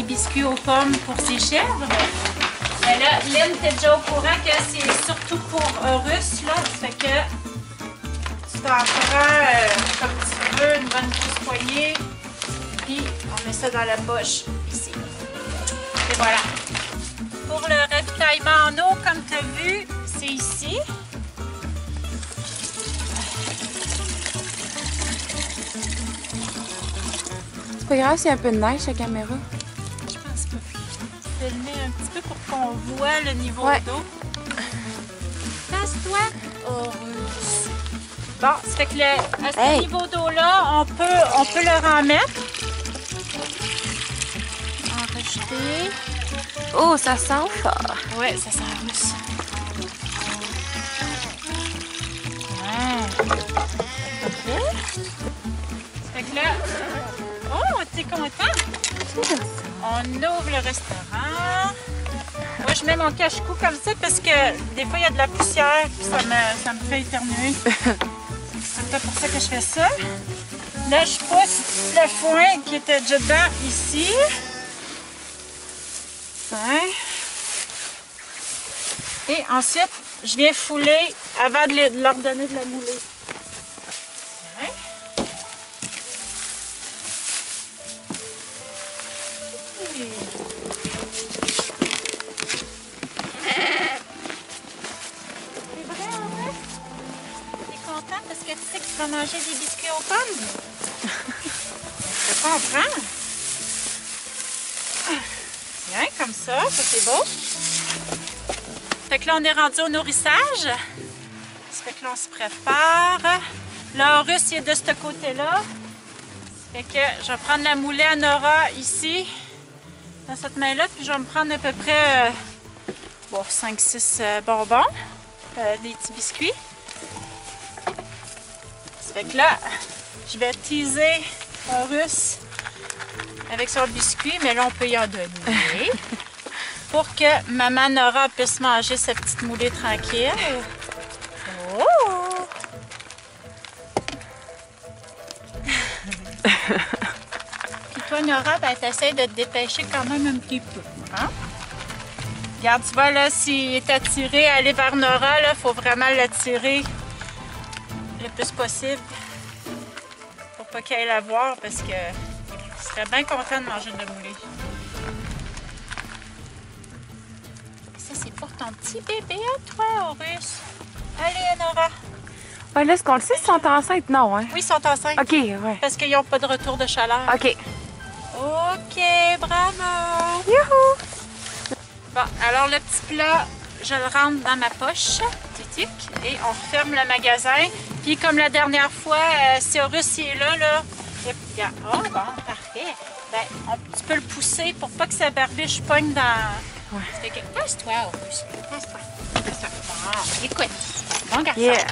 petits biscuits aux pommes pour ses chèvres. Mais là, Lynn était déjà au courant que c'est surtout pour Horus, là. Ça fait que tu t'en prends comme tu veux, une bonne grosse poignée. Puis on met ça dans la poche ici. Et voilà. Pour le ravitaillement en eau, comme tu as vu, c'est ici. C'est pas grave s'il y a un peu de neige sur la caméra. Je pense pas. Filmer un petit peu pour qu'on voit le niveau d'eau. Passe-toi, Horus. Bon, ça fait que à ce niveau d'eau-là, on peut le remettre. En rajouter. Oh, ça sent fort. Ouais, ça sent russe. Ouais. Parfait. Ça fait que là, oh, t'es content? On ouvre le restaurant. Moi, je mets mon cache-cou comme ça parce que des fois, il y a de la poussière et ça me fait éternuer. C'est peut-être pour ça que je fais ça. Là, je pousse le foin qui était déjà dedans ici. Ouais. Et ensuite, je viens fouler avant de leur donner de la mouler. Ouais. C'est vrai, en vrai? T'es content parce que tu sais que tu vas manger des biscuits aux pommes? Je comprends. Bien, comme ça c'est beau. Fait que là, on est rendu au nourrissage. Ça fait que là, on se prépare. Là, Horus, il est de ce côté-là. Fait que je vais prendre la moulée à Nora ici, dans cette main-là, puis je vais me prendre à peu près 5-6 bonbons, des petits biscuits. Ça fait que là, je vais teaser Horus avec son biscuit, mais là, on peut y en donner pour que maman Nora puisse manger sa petite moulée tranquille. Oh! Puis toi, Nora, ben, t'essaies de te dépêcher quand même un petit peu. Hein? Regarde, tu vois, là, s'il est attiré à aller vers Nora, il faut vraiment l'attirer le plus possible pour pas qu'elle aille la voir parce que je serais bien content de manger de la moulée. Ça, c'est pour ton petit bébé à toi, Horus. Allez, Nora. Ouais, là, est-ce qu'on le sait s'ils sont enceintes? Non, hein? Oui, ils sont enceintes. OK, ouais. Parce qu'ils n'ont pas de retour de chaleur. OK. OK, bravo. Youhou! Bon, alors le petit plat, je le rentre dans ma poche. Tic, et on referme le magasin. Puis comme la dernière fois, si Horus est là, et, oh bon, parfait. Ben, tu peux le pousser pour pas que sa barbiche pogne dans... Ouais. Passe-toi, Horus. Passe-toi. Bon, écoute. Bon garçon. Yeah.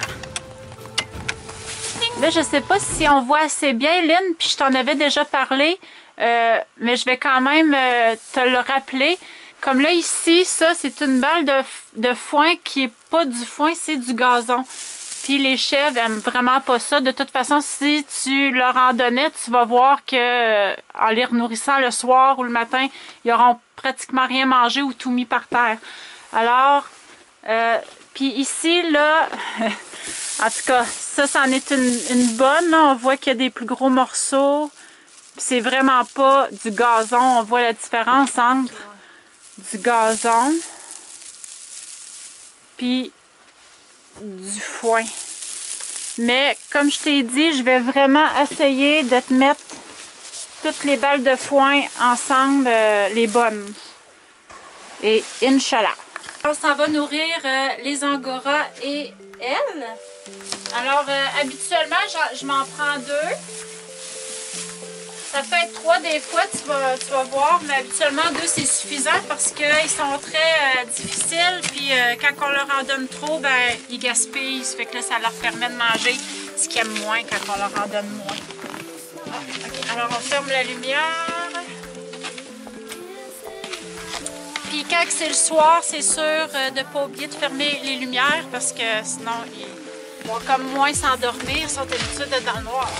Là, je sais pas si on voit assez bien, Lynn, puis je t'en avais déjà parlé, mais je vais quand même te le rappeler. Comme là, ici, ça, c'est une balle de foin qui est pas du foin, c'est du gazon. Puis les chèvres aiment vraiment pas ça. De toute façon, si tu leur en donnais, tu vas voir que en les nourrissant le soir ou le matin, ils auront pratiquement rien mangé ou tout mis par terre. Alors, puis ici, là... En tout cas, ça, c'en est une bonne. Là. On voit qu'il y a des plus gros morceaux. C'est vraiment pas du gazon. On voit la différence entre du gazon puis du foin. Mais comme je t'ai dit, je vais vraiment essayer de te mettre toutes les balles de foin ensemble, les bonnes. Et Inch'Allah. On s'en va nourrir les angoras et elle. Alors, habituellement, je m'en prends 2. Ça peut être 3 des fois, tu vas voir, mais habituellement 2 c'est suffisant parce qu'ils sont très difficiles. Puis quand on leur en donne trop, ben, ils gaspillent. Ça fait que là, ça leur permet de manger ce qu'ils aiment moins quand on leur en donne moins. Ah, okay. Alors, on ferme la lumière. Puis quand c'est le soir, c'est sûr de ne pas oublier de fermer les lumières parce que sinon, ils vont comme moins s'endormir, ils sont habitués d'être dans le noir.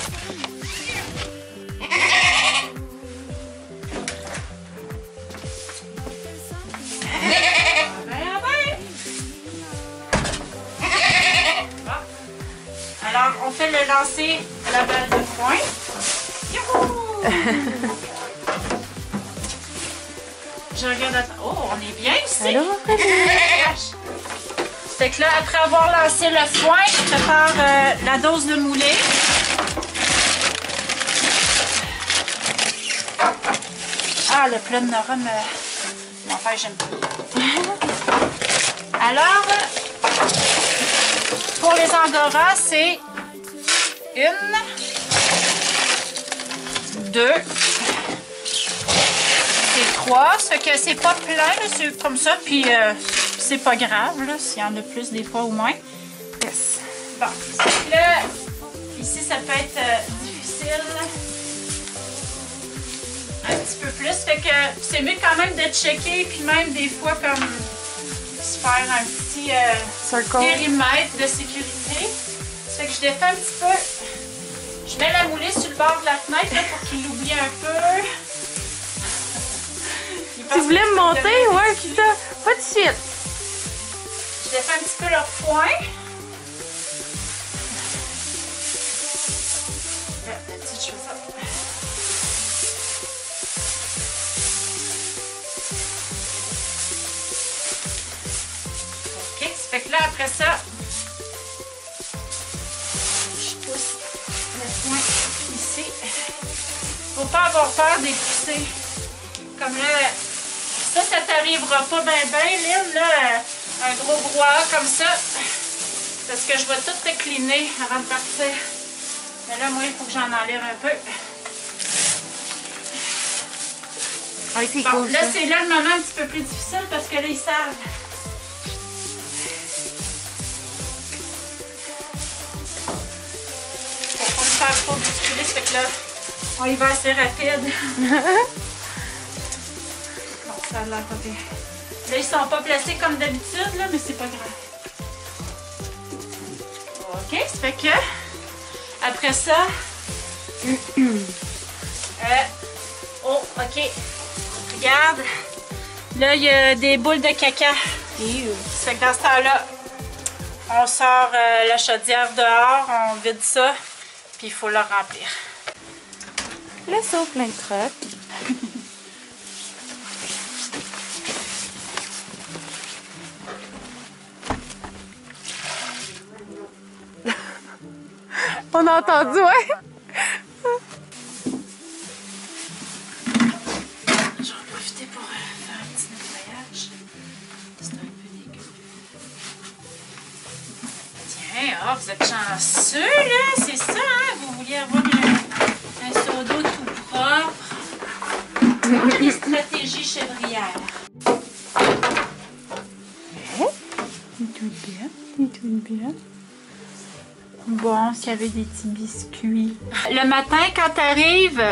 vais le lancer à la balle de foin. Je regarde à... Oh, on est bien ici. Allô, Fait que là, après avoir lancé le foin, je prépare la dose de moulée. Ah, le plat de Nora m'empêche un peu. Alors, pour les Angora, c'est 1, 2, c'est 3. Ça fait que c'est pas plein, c'est comme ça, puis c'est pas grave, s'il y en a plus des fois ou moins. Yes. Bon, c'est que là, ici, ça peut être difficile. Un petit peu plus, fait que c'est mieux quand même de checker, puis même des fois comme se faire un petit périmètre de sécurité. Ça fait que je défais un petit peu. Je mets la moulée sur le bord de la fenêtre là, pour qu'il l'oublie un peu. Tu voulais me monter? Ouais, putain. Pas de suite. Je défais un petit peu leur foin. Je fais ça. Ok, ça fait que là, après ça, je pousse le foin ici. Faut pas avoir peur des poussées. Comme là, ça t'arrivera pas bien, Lynn, là, un gros brouhaha comme ça. Parce que je vais tout décliner avant de partir. Mais là, moi, il faut que j'en enlève un peu. Ah, c'est Bon, cool, là, ça. c'est là le moment un petit peu plus difficile parce que là, ils savent. Faut pas me faire trop bousculer, ça fait que là, on y va assez rapide. Bon, ça a l'air pas pire. Là, ils sont pas placés comme d'habitude, là, mais c'est pas grave. Ok, ça fait que, après ça, oh, ok, regarde, là, il y a des boules de caca. Ça fait que dans ce temps-là, on sort la chaudière dehors, on vide ça, puis il faut le remplir. Laisse ça au plein de crottes. On a entendu, ouais? Je vais en profiter pour faire un petit nettoyage. C'est un peu dégueu. Tiens, oh, vous êtes chanceux, là. C'est ça, hein? Vous vouliez avoir un seau d'eau tout propre. Des stratégies chevrières. Il est tout bien. Bon, s'il y avait des petits biscuits. Le matin, quand tu arrives,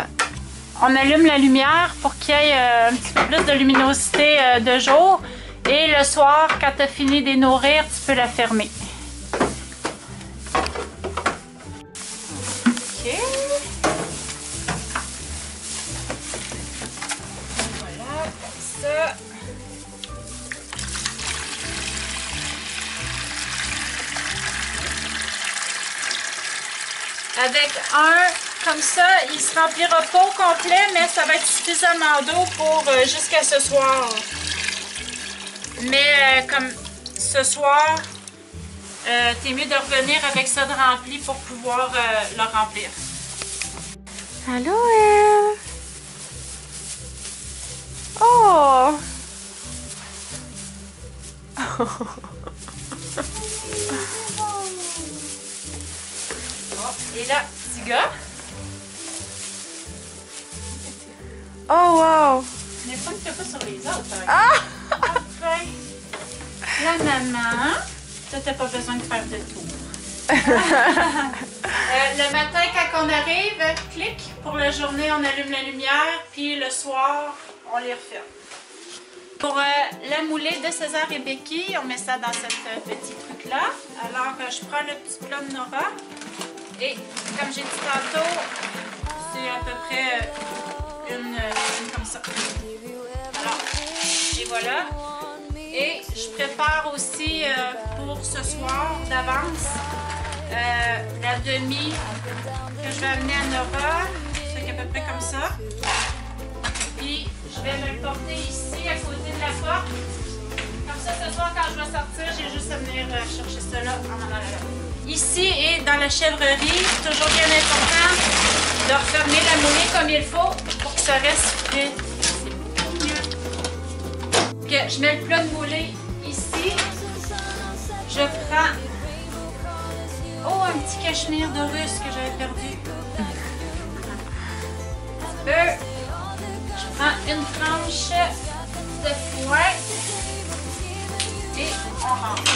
on allume la lumière pour qu'il y ait un petit peu plus de luminosité de jour. Et le soir, quand tu as fini de les nourrir, tu peux la fermer. OK. Voilà, comme ça. Avec un, comme ça, il ne se remplira pas au complet, mais ça va être suffisamment d'eau pour jusqu'à ce soir. Mais comme ce soir, t'es mieux de revenir avec ça de rempli pour pouvoir le remplir. Allô, Elle? Oh! Et là, petit gars. Oh, wow! Mais pas que t'as pas sur les autres. Hein? Ah! Enfin, la maman, toi t'as pas besoin de faire de tour. Le matin, quand on arrive, clic. Pour la journée, on allume la lumière. Puis le soir, on les referme. Pour la moulée de César et Becky, on met ça dans ce petit truc-là. Alors, je prends le petit plat de Nora. Et comme j'ai dit tantôt, c'est à peu près une comme ça. Alors, et voilà. Et je prépare aussi pour ce soir d'avance la demi que je vais amener à Nora. C'est à peu près comme ça. Puis je vais me le porter ici, à côté de la porte. Comme ça, ce soir, quand je vais sortir, j'ai juste à venir chercher cela en m'en allant. Ici et dans la chèvrerie, toujours bien important de refermer la moulée comme il faut pour que ça reste vide. C'est mieux. Okay, je mets le plat de moulée ici. Je prends un petit cachemire de russe que j'avais perdu. Je prends une tranche de foin et on rentre.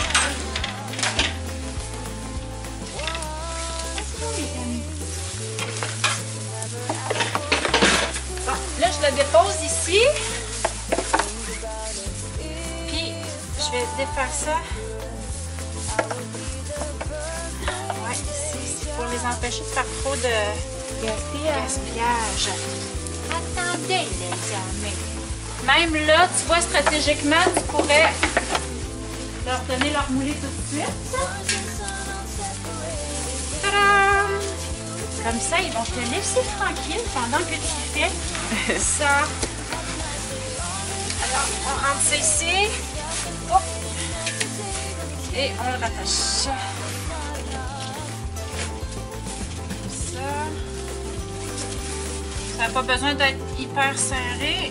Bon, là je le dépose ici. Puis je vais défaire ça. Ouais, c'est pour les empêcher de faire trop de gaspillage. Attendez les amis. Même là, tu vois, stratégiquement, tu pourrais leur donner leur moulée tout de suite. Tadam! Comme ça, ils vont te laisser tranquille pendant que tu fais ça. Alors, on rentre ça ici. Hop. Et on le rattache. Ça n'a pas besoin d'être hyper serré,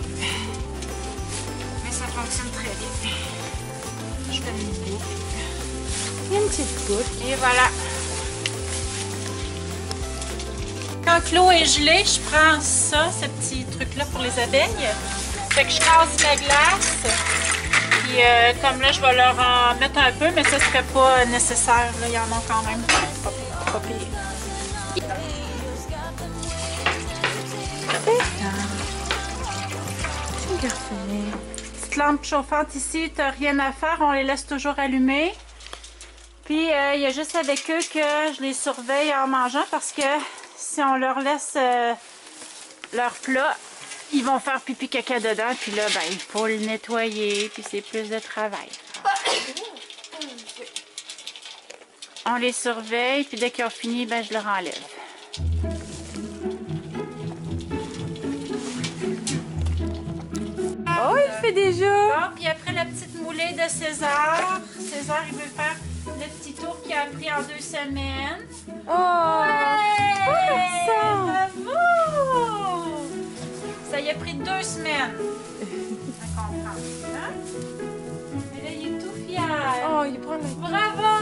mais ça fonctionne très bien. Je fais une goutte. Une petite goutte. Et voilà. Quand l'eau est gelée, je prends ça, ce petit truc-là pour les abeilles. Fait que je casse la glace. Puis comme là, je vais leur en mettre un peu, mais ça ne serait pas nécessaire. Là, il y en a quand même. Pas pire. Petite lampe chauffante ici, tu n'as rien à faire, on les laisse toujours allumées. Puis il y a juste avec eux que je les surveille en mangeant parce que si on leur laisse leur plat, ils vont faire pipi caca dedans. Puis là, ben, il faut le nettoyer, puis c'est plus de travail. On les surveille, puis dès qu'ils ont fini, ben, je leur enlève. Oh, il fait déjà! Bon, puis après la petite moulée de César, César il veut faire le petit tour qu'il a appris en 2 semaines. Oh! Ouais! Bravo! Ça y a pris 2 semaines. Ça comprend. Hein? Mais là, il est tout fier. Oh, il prend le... Bravo!